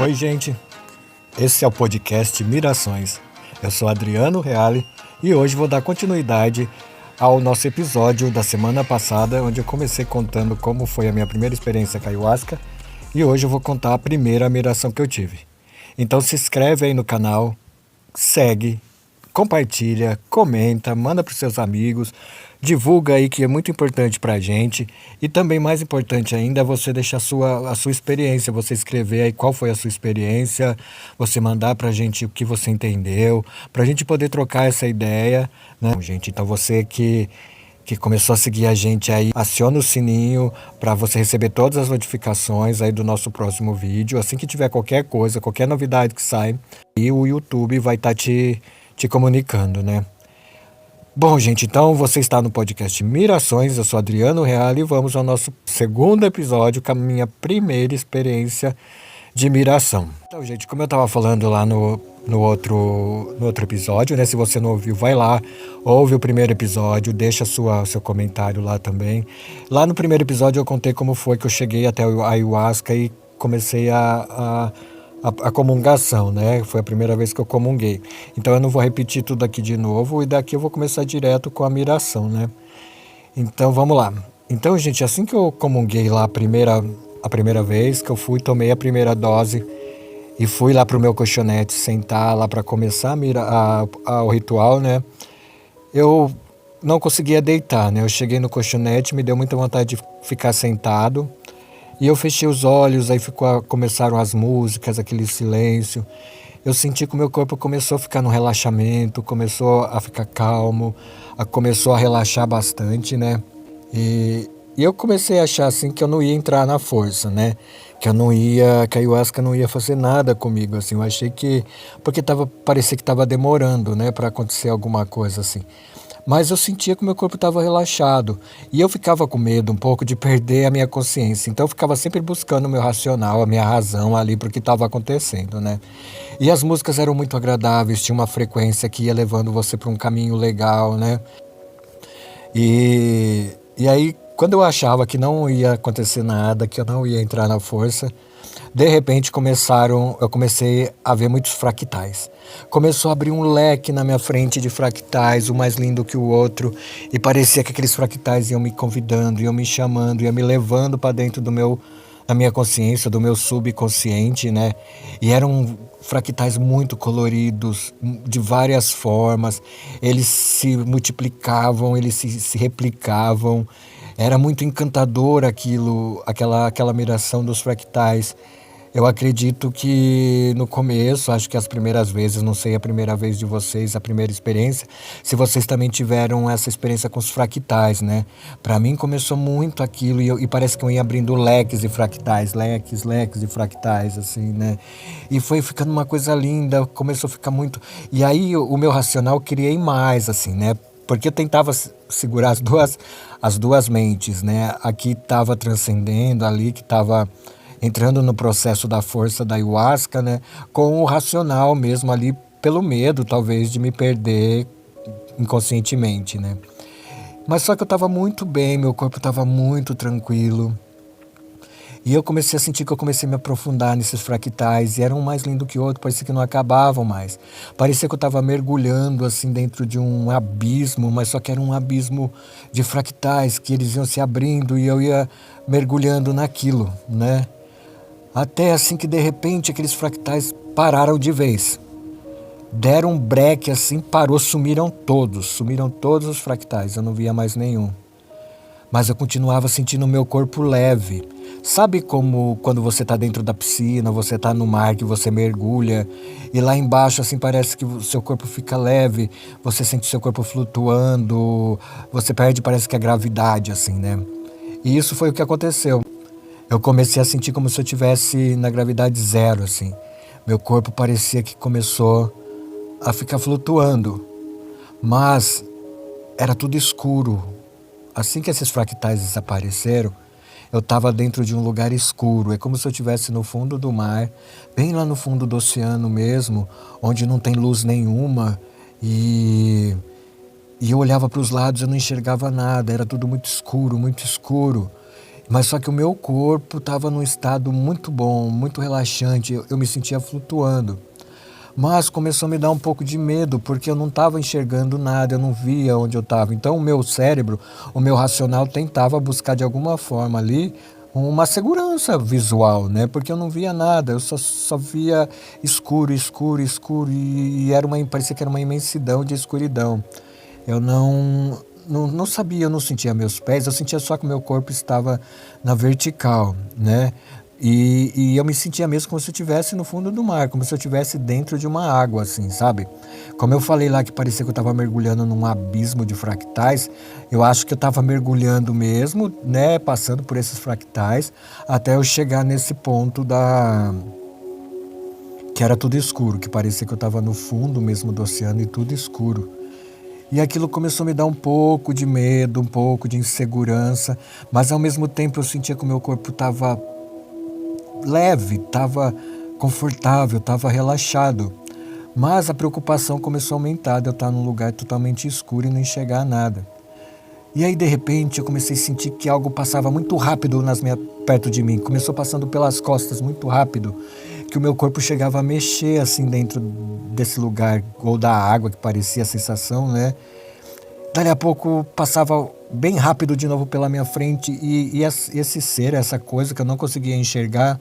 Oi, gente. Esse é o podcast Mirações. Eu sou Adriano Reale e hoje vou dar continuidade ao nosso episódio da semana passada, onde eu comecei contando como foi a minha primeira experiência com a ayahuasca e hoje eu vou contar a primeira miração que eu tive. Então se inscreve aí no canal, segue, compartilha, comenta, manda para os seus amigos, divulga aí que é muito importante para a gente e também mais importante ainda é você deixar a sua experiência, você escrever aí qual foi a sua experiência, você mandar para a gente o que você entendeu, para a gente poder trocar essa ideia, né, gente? Então você que começou a seguir a gente aí, aciona o sininho para você receber todas as notificações aí do nosso próximo vídeo. Assim que tiver qualquer coisa, qualquer novidade que sai, e o YouTube vai estar te comunicando, né? Bom, gente, então você está no podcast Mirações, eu sou Adriano Reale e vamos ao nosso segundo episódio com a minha primeira experiência de miração. Então, gente, como eu estava falando lá no outro episódio, né? Se você não ouviu, vai lá, ouve o primeiro episódio, deixa seu comentário lá também. Lá no primeiro episódio eu contei como foi que eu cheguei até a ayahuasca e comecei a comungação, né? Foi a primeira vez que eu comunguei. Então eu não vou repetir tudo aqui de novo e daqui eu vou começar direto com a miração, né? Então vamos lá. Então, gente, assim que eu comunguei lá a primeira vez que eu fui, tomei a primeira dose e fui lá pro meu colchonete sentar lá para começar o ritual, né? Eu não conseguia deitar, né? Eu cheguei no colchonete, me deu muita vontade de ficar sentado. E eu fechei os olhos, aí começaram as músicas, aquele silêncio. Eu senti que o meu corpo começou a ficar no relaxamento, começou a ficar calmo, começou a relaxar bastante, né? E eu comecei a achar assim que eu não ia entrar na força, né? Que a ayahuasca não ia fazer nada comigo, assim. Eu achei que, porque parecia que estava demorando, né, para acontecer alguma coisa assim. Mas eu sentia que o meu corpo estava relaxado e eu ficava com medo um pouco de perder a minha consciência. Então eu ficava sempre buscando o meu racional, a minha razão ali para o que estava acontecendo, né? E as músicas eram muito agradáveis, tinha uma frequência que ia levando você para um caminho legal, né? E aí, quando eu achava que não ia acontecer nada, que eu não ia entrar na força, de repente eu comecei a ver muitos fractais. Começou a abrir um leque na minha frente de fractais, um mais lindo que o outro, e parecia que aqueles fractais iam me convidando, iam me chamando, iam me levando para dentro da minha consciência, do meu subconsciente, né? E eram fractais muito coloridos, de várias formas, eles se multiplicavam, eles se replicavam. Era muito encantador aquela miração dos fractais. Eu acredito que no começo, acho que as primeiras vezes, não sei a primeira vez de vocês, a primeira experiência, se vocês também tiveram essa experiência com os fractais, né? Para mim começou muito aquilo e parece que eu ia abrindo leques de fractais, leques de fractais, assim, né? E foi ficando uma coisa linda, começou a ficar muito... E aí o meu racional criei mais, assim, né? Porque eu tentava segurar as duas mentes, né? Aqui estava transcendendo, ali que estava entrando no processo da força da ayahuasca, né? Com o racional mesmo ali, pelo medo, talvez, de me perder inconscientemente, né? Mas só que eu estava muito bem, meu corpo estava muito tranquilo. E eu comecei a sentir que eu comecei a me aprofundar nesses fractais, e era um mais lindo que o outro, parecia que não acabavam mais. Parecia que eu estava mergulhando assim dentro de um abismo, mas só que era um abismo de fractais, que eles iam se abrindo e eu ia mergulhando naquilo, né? Até assim que de repente aqueles fractais pararam de vez. Deram um breque assim, parou, sumiram todos os fractais, eu não via mais nenhum. Mas eu continuava sentindo o meu corpo leve. Sabe como quando você está dentro da piscina, você está no mar, que você mergulha e lá embaixo assim parece que o seu corpo fica leve, você sente o seu corpo flutuando, você perde, parece que a gravidade assim, né? E isso foi o que aconteceu. Eu comecei a sentir como se eu estivesse na gravidade zero, assim. Meu corpo parecia que começou a ficar flutuando, mas era tudo escuro. Assim que esses fractais desapareceram, eu estava dentro de um lugar escuro. É como se eu estivesse no fundo do mar, bem lá no fundo do oceano mesmo, onde não tem luz nenhuma. E eu olhava para os lados e eu não enxergava nada, era tudo muito escuro, muito escuro. Mas só que o meu corpo estava num estado muito bom, muito relaxante, eu me sentia flutuando. Mas começou a me dar um pouco de medo, porque eu não estava enxergando nada, eu não via onde eu estava. Então o meu cérebro, o meu racional tentava buscar de alguma forma ali uma segurança visual, né? Porque eu não via nada, eu só via escuro, escuro, escuro, e parecia que era uma imensidão de escuridão. Eu não sabia, eu não sentia meus pés, eu sentia só que o meu corpo estava na vertical, né? E eu me sentia mesmo como se eu estivesse no fundo do mar, como se eu estivesse dentro de uma água, assim, sabe? Como eu falei lá que parecia que eu estava mergulhando num abismo de fractais, eu acho que eu estava mergulhando mesmo, né? Passando por esses fractais, até eu chegar nesse ponto que era tudo escuro, que parecia que eu estava no fundo mesmo do oceano e tudo escuro. E aquilo começou a me dar um pouco de medo, um pouco de insegurança, mas ao mesmo tempo eu sentia que o meu corpo estava leve, estava confortável, estava relaxado. Mas a preocupação começou a aumentar de eu estar num lugar totalmente escuro e não enxergar nada. E aí, de repente, eu comecei a sentir que algo passava muito rápido perto de mim. Começou passando pelas costas muito rápido, que o meu corpo chegava a mexer assim dentro desse lugar, ou da água, que parecia a sensação, né? Dali a pouco passava bem rápido de novo pela minha frente e esse ser, essa coisa que eu não conseguia enxergar,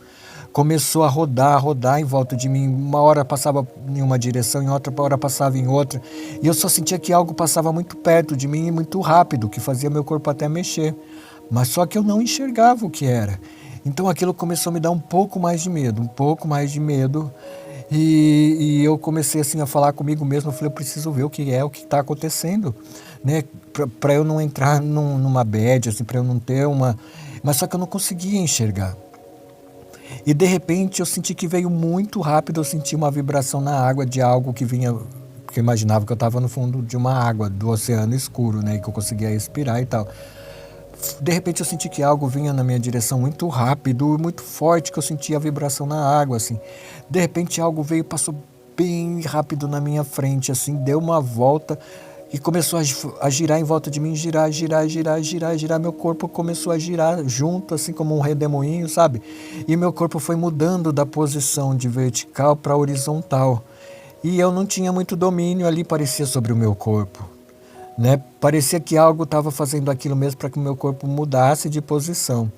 começou a rodar em volta de mim. Uma hora passava em uma direção, em outra hora passava em outra. E eu só sentia que algo passava muito perto de mim e muito rápido, que fazia meu corpo até mexer. Mas só que eu não enxergava o que era. Então aquilo começou a me dar um pouco mais de medo, um pouco mais de medo. E eu comecei assim a falar comigo mesmo, eu falei, eu preciso ver o que está acontecendo, né? Para eu não entrar numa bad, assim, para eu não ter uma... Mas só que eu não conseguia enxergar. E de repente eu senti que veio muito rápido, eu senti uma vibração na água de algo que vinha, porque eu imaginava que eu estava no fundo de uma água, do oceano escuro, né? E que eu conseguia respirar e tal. De repente eu senti que algo vinha na minha direção muito rápido e muito forte, que eu sentia a vibração na água, assim. De repente algo veio, passou bem rápido na minha frente, assim, deu uma volta e começou a girar em volta de mim, girar, girar, girar, girar, girar. Meu corpo começou a girar junto, assim como um redemoinho, sabe? E meu corpo foi mudando da posição de vertical para horizontal. E eu não tinha muito domínio ali, parecia, sobre o meu corpo, né? Parecia que algo estava fazendo aquilo mesmo para que o meu corpo mudasse de posição.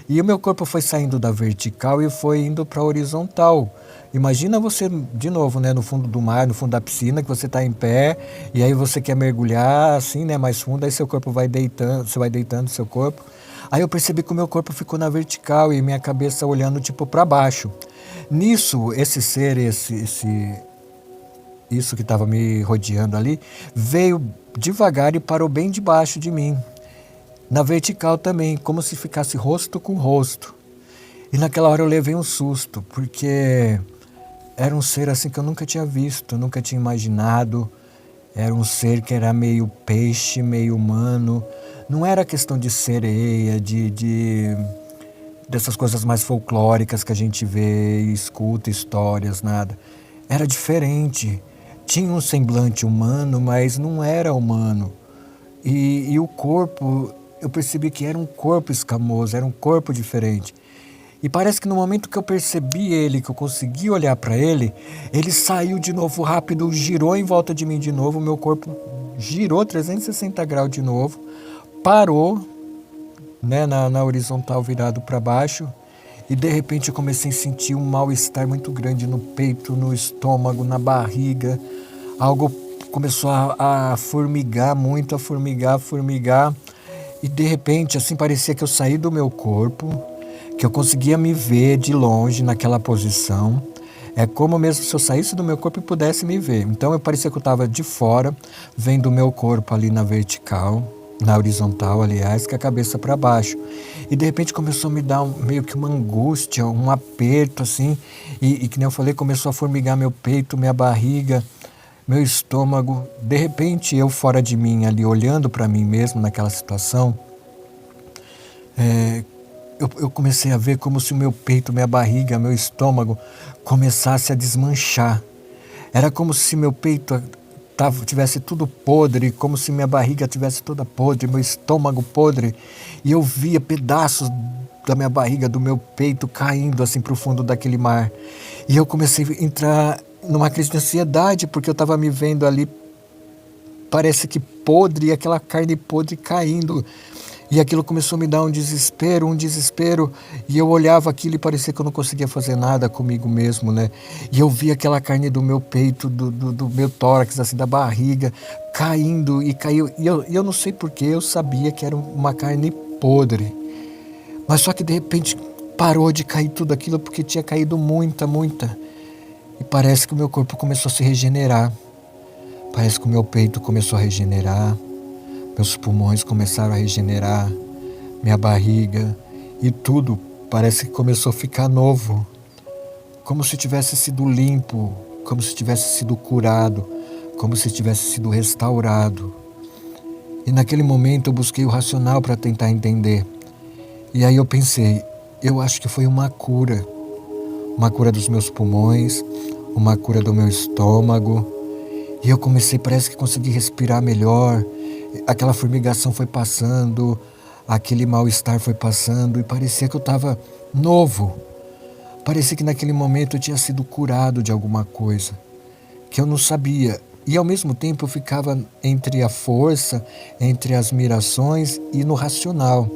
E o meu corpo foi saindo da vertical e foi indo para a horizontal. Imagina você, de novo, né, no fundo do mar, no fundo da piscina, que você está em pé, e aí você quer mergulhar assim, né, mais fundo, aí seu corpo vai deitando, você vai deitando seu corpo. Aí eu percebi que o meu corpo ficou na vertical e minha cabeça olhando tipo para baixo. Nisso, esse ser, isso que estava me rodeando ali, veio devagar e parou bem debaixo de mim. Na vertical também, como se ficasse rosto com rosto. E naquela hora eu levei um susto, porque era um ser assim que eu nunca tinha visto, nunca tinha imaginado. Era um ser que era meio peixe, meio humano. Não era questão de sereia, dessas coisas mais folclóricas que a gente vê e escuta histórias, nada. Era diferente. Tinha um semblante humano, mas não era humano. E o corpo, eu percebi que era um corpo escamoso, era um corpo diferente. E parece que no momento que eu percebi ele, que eu consegui olhar para ele, ele saiu de novo rápido, girou em volta de mim de novo, meu corpo girou 360 graus de novo, parou, né, na horizontal virado para baixo, e de repente eu comecei a sentir um mal-estar muito grande no peito, no estômago, na barriga. Algo começou a formigar muito, a formigar. E de repente, assim, parecia que eu saí do meu corpo, que eu conseguia me ver de longe naquela posição. É como mesmo se eu saísse do meu corpo e pudesse me ver. Então eu parecia que eu estava de fora, vendo o meu corpo ali na vertical, na horizontal, aliás, com a cabeça para baixo. E de repente começou a me dar meio que uma angústia, um aperto assim, e que nem eu falei, começou a formigar meu peito, minha barriga, meu estômago. De repente eu fora de mim ali, olhando para mim mesmo naquela situação, eu comecei a ver como se o meu peito, minha barriga, meu estômago começasse a desmanchar. Era como se meu peito tivesse tudo podre, como se minha barriga tivesse toda podre, meu estômago podre, e eu via pedaços da minha barriga, do meu peito, caindo assim para o fundo daquele mar. E eu comecei a entrar numa crise de ansiedade, porque eu estava me vendo ali, parece que podre, e aquela carne podre caindo. E aquilo começou a me dar um desespero, e eu olhava aquilo e parecia que eu não conseguia fazer nada comigo mesmo, né? E eu via aquela carne do meu peito, do meu tórax, assim, da barriga, caindo, e caiu, e eu não sei porquê, eu sabia que era uma carne podre, mas só que de repente parou de cair tudo aquilo, porque tinha caído muita, e parece que o meu corpo começou a se regenerar, parece que o meu peito começou a regenerar, meus pulmões começaram a regenerar, minha barriga, e tudo parece que começou a ficar novo, como se tivesse sido limpo, como se tivesse sido curado, como se tivesse sido restaurado. E naquele momento eu busquei o racional para tentar entender. E aí eu pensei, eu acho que foi uma cura dos meus pulmões, uma cura do meu estômago. E eu comecei, parece que consegui respirar melhor, aquela formigação foi passando, aquele mal-estar foi passando, e parecia que eu estava novo. Parecia que naquele momento eu tinha sido curado de alguma coisa, que eu não sabia. E ao mesmo tempo eu ficava entre a força, entre as mirações e no racional.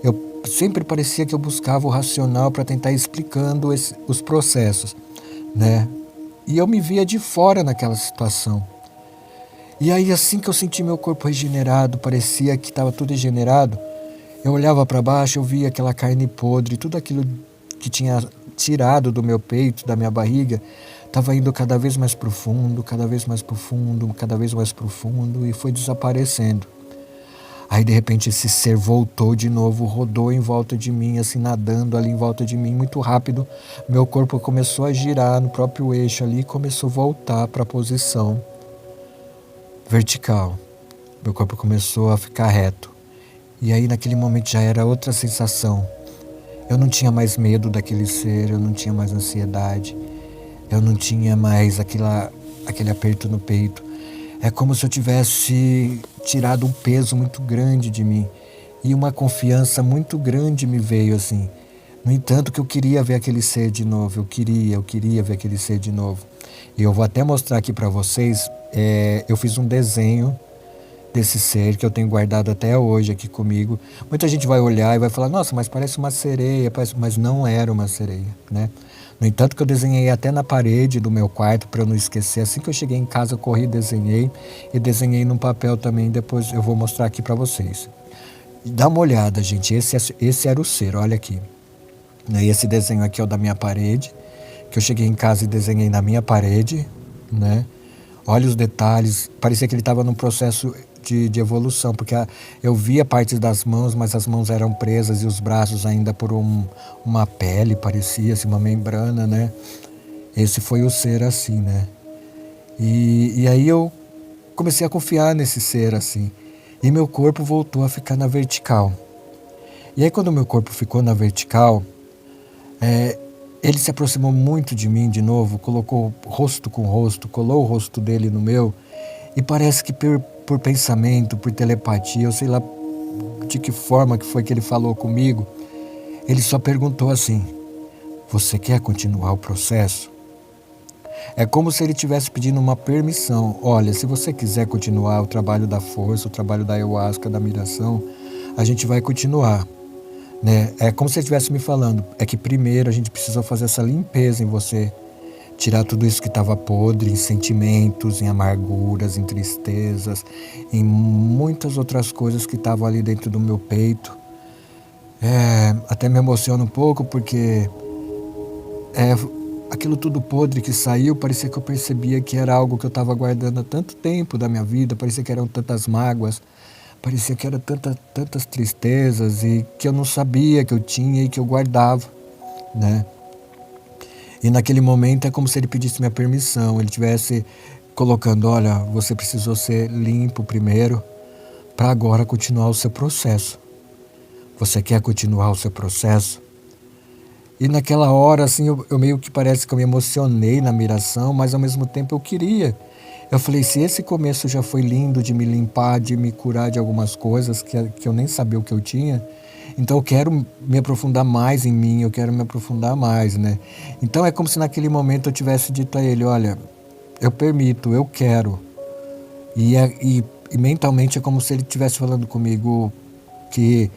Eu sempre parecia que eu buscava o racional para tentar ir explicando os processos, né? E eu me via de fora naquela situação. E aí assim que eu senti meu corpo regenerado, parecia que estava tudo regenerado, eu olhava para baixo, eu via aquela carne podre, tudo aquilo que tinha tirado do meu peito, da minha barriga, estava indo cada vez mais profundo, cada vez mais profundo, cada vez mais profundo, e foi desaparecendo. Aí de repente esse ser voltou de novo, rodou em volta de mim, assim nadando ali em volta de mim, muito rápido. Meu corpo começou a girar no próprio eixo ali e começou a voltar para a posição vertical. Meu corpo começou a ficar reto. E aí naquele momento já era outra sensação. Eu não tinha mais medo daquele ser, eu não tinha mais ansiedade, eu não tinha mais aquele aperto no peito. É como se eu tivesse tirado um peso muito grande de mim, e uma confiança muito grande me veio assim. No entanto, que eu queria ver aquele ser de novo, eu queria ver aquele ser de novo. E eu vou até mostrar aqui para vocês, eu fiz um desenho desse ser que eu tenho guardado até hoje aqui comigo. Muita gente vai olhar e vai falar, nossa, mas parece uma sereia, mas não era uma sereia, né? No entanto, que eu desenhei até na parede do meu quarto para eu não esquecer. Assim que eu cheguei em casa, eu corri e desenhei num papel também. Depois eu vou mostrar aqui para vocês. E dá uma olhada, gente. Esse era o ser, olha aqui. E esse desenho aqui é o da minha parede, que eu cheguei em casa e desenhei na minha parede, né? Olha os detalhes. Parecia que ele estava num processo de evolução, porque eu via partes das mãos, mas as mãos eram presas e os braços ainda por uma pele, parecia assim, uma membrana, né? Esse foi o ser assim, né? E aí eu comecei a confiar nesse ser assim, e meu corpo voltou a ficar na vertical. E aí quando meu corpo ficou na vertical, ele se aproximou muito de mim de novo, colocou rosto com rosto, colou o rosto dele no meu, e parece que por pensamento, por telepatia, eu sei lá de que forma que foi que ele falou comigo, ele só perguntou assim, você quer continuar o processo? É como se ele estivesse pedindo uma permissão, olha, se você quiser continuar o trabalho da força, o trabalho da ayahuasca, da miração, a gente vai continuar. Né? É como se ele estivesse me falando, é que primeiro a gente precisou fazer essa limpeza em você, tirar tudo isso que estava podre, em sentimentos, em amarguras, em tristezas, em muitas outras coisas que estavam ali dentro do meu peito. Até me emociona um pouco porque aquilo tudo podre que saiu, parecia que eu percebia que era algo que eu estava guardando há tanto tempo da minha vida, parecia que eram tantas mágoas, parecia que eram tantas tristezas e que eu não sabia que eu tinha e que eu guardava, né? E naquele momento é como se ele pedisse minha permissão, ele estivesse colocando, olha, você precisou ser limpo primeiro para agora continuar o seu processo. Você quer continuar o seu processo? E naquela hora, assim, eu meio que parece que eu me emocionei na miração, mas ao mesmo tempo eu queria. Eu falei, se esse começo já foi lindo de me limpar, de me curar de algumas coisas que eu nem sabia o que eu tinha, Então eu quero me aprofundar mais em mim, eu quero me aprofundar mais, né? Então é como se naquele momento eu tivesse dito a ele, olha, eu permito, eu quero. E mentalmente é como se ele estivesse falando comigo que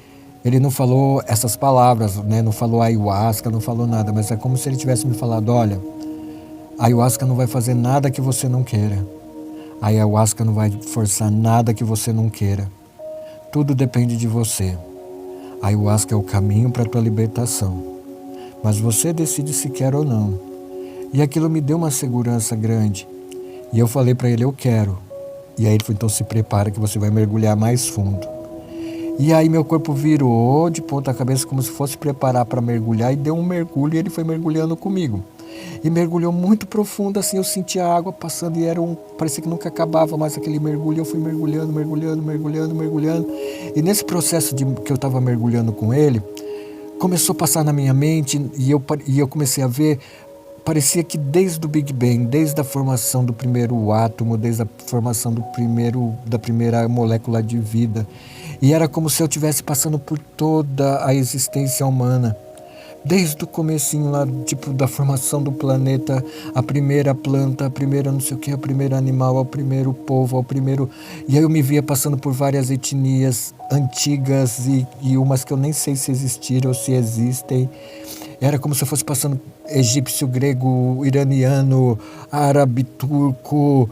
ele não falou essas palavras, né? Não falou ayahuasca, não falou nada, mas é como se ele tivesse me falado, olha, a ayahuasca não vai fazer nada que você não queira. A ayahuasca não vai forçar nada que você não queira. Tudo depende de você. A ayahuasca é o caminho para a tua libertação. Mas você decide se quer ou não. E aquilo me deu uma segurança grande. E eu falei para ele, eu quero. E aí ele falou, então se prepara que você vai mergulhar mais fundo. E aí meu corpo virou de ponta cabeça como se fosse preparar para mergulhar e deu um mergulho e ele foi mergulhando comigo. E mergulhou muito profundo, assim, eu sentia a água passando e parecia que nunca acabava mais aquele mergulho. Eu fui mergulhando, mergulhando, mergulhando, mergulhando. E nesse processo que eu estava mergulhando com ele, começou a passar na minha mente e eu comecei a ver, parecia que desde o Big Bang, desde a formação do primeiro átomo, desde a formação da primeira molécula de vida, e era como se eu estivesse passando por toda a existência humana. Desde o comecinho lá, tipo, da formação do planeta, a primeira planta, a primeira não sei o que, a primeira animal, ao primeiro povo, ao primeiro... E aí eu me via passando por várias etnias antigas e umas que eu nem sei se existiram ou se existem. Era como se eu fosse passando egípcio, grego, iraniano, árabe, turco,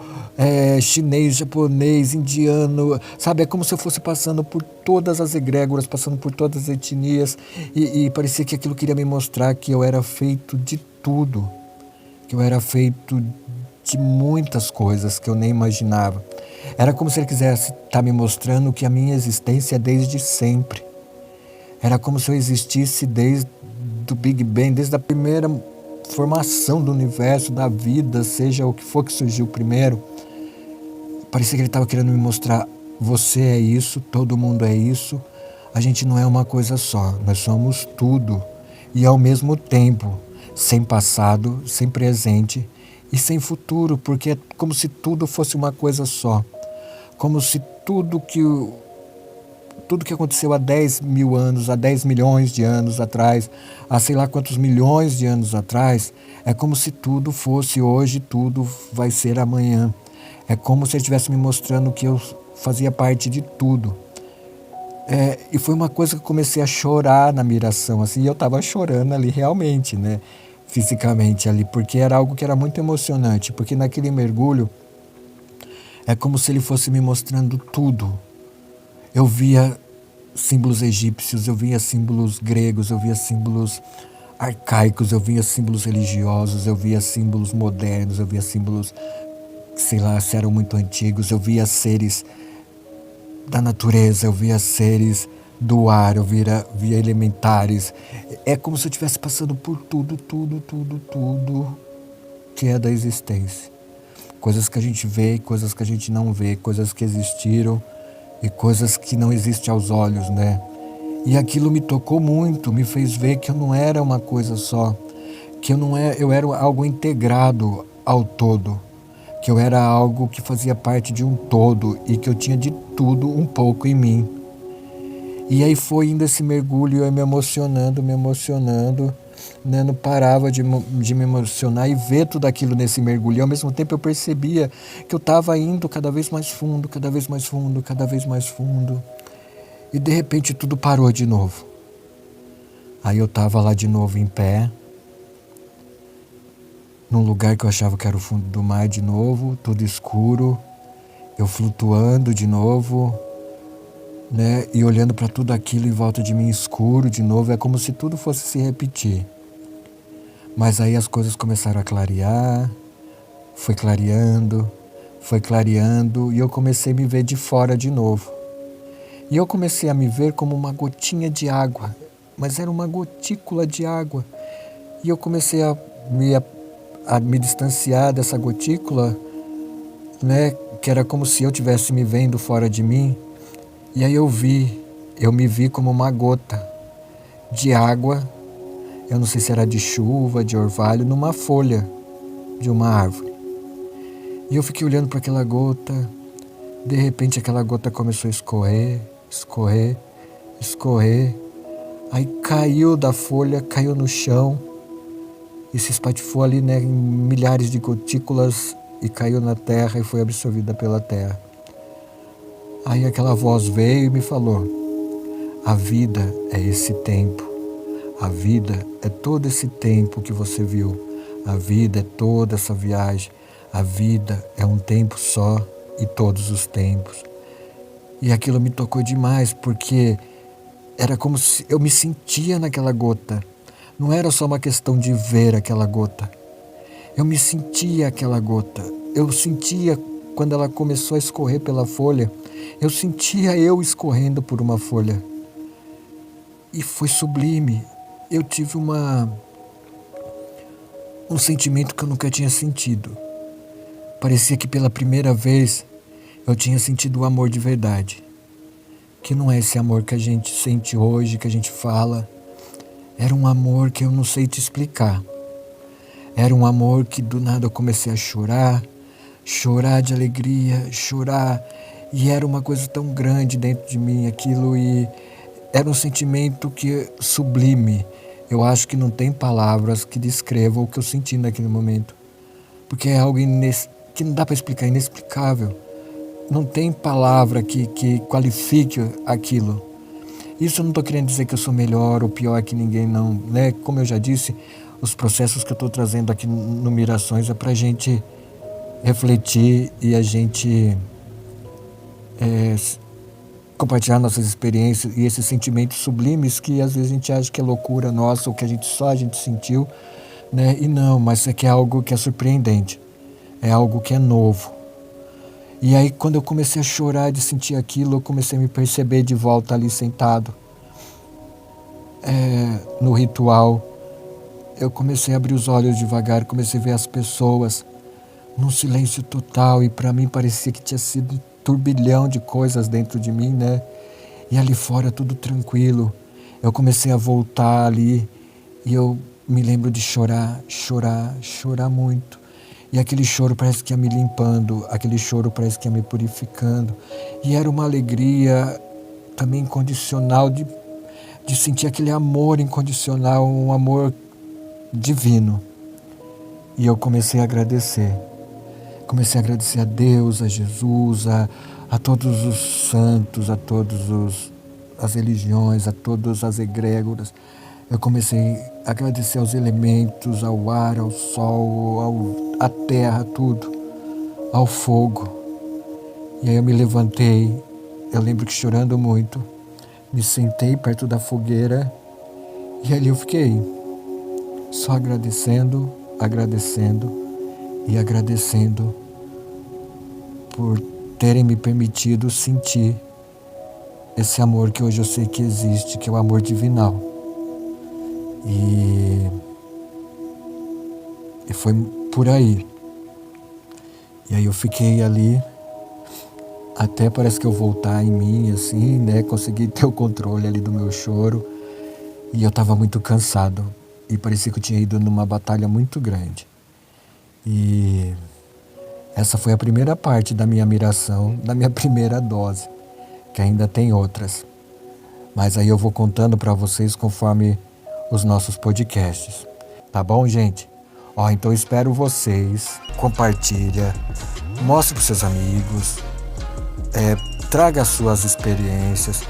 chinês, japonês, indiano, sabe? É como se eu fosse passando por todas as egrégoras, passando por todas as etnias e parecia que aquilo queria me mostrar que eu era feito de tudo, que eu era feito de muitas coisas que eu nem imaginava. Era como se ele quisesse estar me mostrando que a minha existência é desde sempre. Era como se eu existisse desde do Big Bang, desde a primeira formação do universo, da vida, seja o que for que surgiu primeiro. Parecia que ele estava querendo me mostrar, você é isso, todo mundo é isso, a gente não é uma coisa só, nós somos tudo. E ao mesmo tempo, sem passado, sem presente e sem futuro, porque é como se tudo fosse uma coisa só. Como se tudo que aconteceu há 10 mil anos, há 10 milhões de anos atrás, há sei lá quantos milhões de anos atrás, é como se tudo fosse hoje, tudo vai ser amanhã. É como se ele estivesse me mostrando que eu fazia parte de tudo. E foi uma coisa que eu comecei a chorar na miração, assim, e eu estava chorando ali realmente, né? Fisicamente ali, porque era algo que era muito emocionante, porque naquele mergulho é como se ele fosse me mostrando tudo. Eu via símbolos egípcios, eu via símbolos gregos, eu via símbolos arcaicos, eu via símbolos religiosos, eu via símbolos modernos, eu via símbolos, sei lá, se eram muito antigos, eu via seres da natureza, eu via seres do ar, eu via elementares. É como se eu estivesse passando por tudo que é da existência. Coisas que a gente vê, coisas que a gente não vê, coisas que existiram e coisas que não existem aos olhos, né? E aquilo me tocou muito, me fez ver que eu não era uma coisa só, que eu era algo integrado ao todo, que eu era algo que fazia parte de um todo e que eu tinha de tudo um pouco em mim. E aí foi indo esse mergulho, eu me emocionando, né? Não parava de me emocionar e ver tudo aquilo nesse mergulho. E ao mesmo tempo eu percebia que eu estava indo cada vez mais fundo, cada vez mais fundo, cada vez mais fundo. E de repente tudo parou de novo. Aí eu estava lá de novo em pé, num lugar que eu achava que era o fundo do mar de novo, tudo escuro, eu flutuando de novo, né? E olhando para tudo aquilo em volta de mim escuro de novo, é como se tudo fosse se repetir. Mas aí as coisas começaram a clarear, foi clareando e eu comecei a me ver de fora de novo. E eu comecei a me ver como uma gotinha de água, mas era uma gotícula de água. E eu comecei a me distanciar dessa gotícula, né, que era como se eu estivesse me vendo fora de mim. E aí eu me vi como uma gota de água, eu não sei se era de chuva, de orvalho, numa folha de uma árvore. E eu fiquei olhando para aquela gota, de repente aquela gota começou a escorrer, Aí caiu da folha, caiu no chão e se espatifou ali, né, em milhares de gotículas e caiu na terra e foi absorvida pela terra. Aí aquela voz veio e me falou: a vida é esse tempo, a vida é todo esse tempo que você viu, a vida é toda essa viagem, a vida é um tempo só e todos os tempos. E aquilo me tocou demais, porque era como se eu me sentia naquela gota. Não era só uma questão de ver aquela gota. Eu me sentia aquela gota. Eu sentia quando ela começou a escorrer pela folha. Eu sentia eu escorrendo por uma folha. E foi sublime. Eu tive um sentimento que eu nunca tinha sentido. Parecia que pela primeira vez eu tinha sentido o amor de verdade. Que não é esse amor que a gente sente hoje, que a gente fala. Era um amor que eu não sei te explicar. Era um amor que do nada eu comecei a chorar de alegria, chorar. E era uma coisa tão grande dentro de mim aquilo, e era um sentimento que sublime. Eu acho que não tem palavras que descrevam o que eu senti naquele momento. Porque é algo que não dá para explicar, inexplicável. Não tem palavra que qualifique aquilo. Isso eu não estou querendo dizer que eu sou melhor ou pior que ninguém, não, né? Como eu já disse, os processos que eu estou trazendo aqui no Mirações é para a gente refletir e a gente compartilhar nossas experiências e esses sentimentos sublimes que às vezes a gente acha que é loucura nossa ou que a gente sentiu, né? E não, mas é que é algo que é surpreendente, é algo que é novo. E aí quando eu comecei a chorar de sentir aquilo, eu comecei a me perceber de volta ali sentado. No ritual, eu comecei a abrir os olhos devagar, comecei a ver as pessoas num silêncio total, e para mim parecia que tinha sido um turbilhão de coisas dentro de mim, né? E ali fora tudo tranquilo. Eu comecei a voltar ali e eu me lembro de chorar muito. E aquele choro parece que ia me limpando, aquele choro parece que ia me purificando. E era uma alegria também incondicional de sentir aquele amor incondicional, um amor divino. E eu comecei a agradecer. Comecei a agradecer a Deus, a Jesus, a todos os santos, a todas as religiões, a todas as egrégoras. Eu comecei a agradecer aos elementos, ao ar, ao sol, à terra, tudo, ao fogo. E aí eu me levantei, eu lembro que chorando muito, me sentei perto da fogueira e ali eu fiquei, só agradecendo e agradecendo por terem me permitido sentir esse amor que hoje eu sei que existe, que é o amor divinal. E foi por aí. E aí eu fiquei ali, até parece que eu voltar em mim, assim, né? Consegui ter o controle ali do meu choro. E eu estava muito cansado. E parecia que eu tinha ido numa batalha muito grande. E essa foi a primeira parte da minha miração, da minha primeira dose, que ainda tem outras. Mas aí eu vou contando para vocês conforme os nossos podcasts. Tá bom, gente? Então espero vocês. Compartilha, mostre para seus amigos, traga as suas experiências,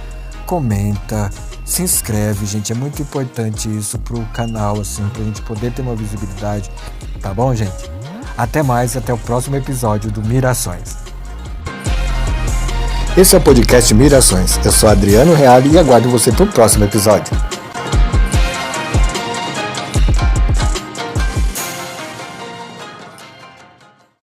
comenta, se inscreve, gente. É muito importante isso pro canal, assim, pra gente poder ter uma visibilidade. Tá bom, gente? Até mais, até o próximo episódio do Mirações. Esse é o podcast Mirações. Eu sou Adriano Reale e aguardo você pro próximo episódio.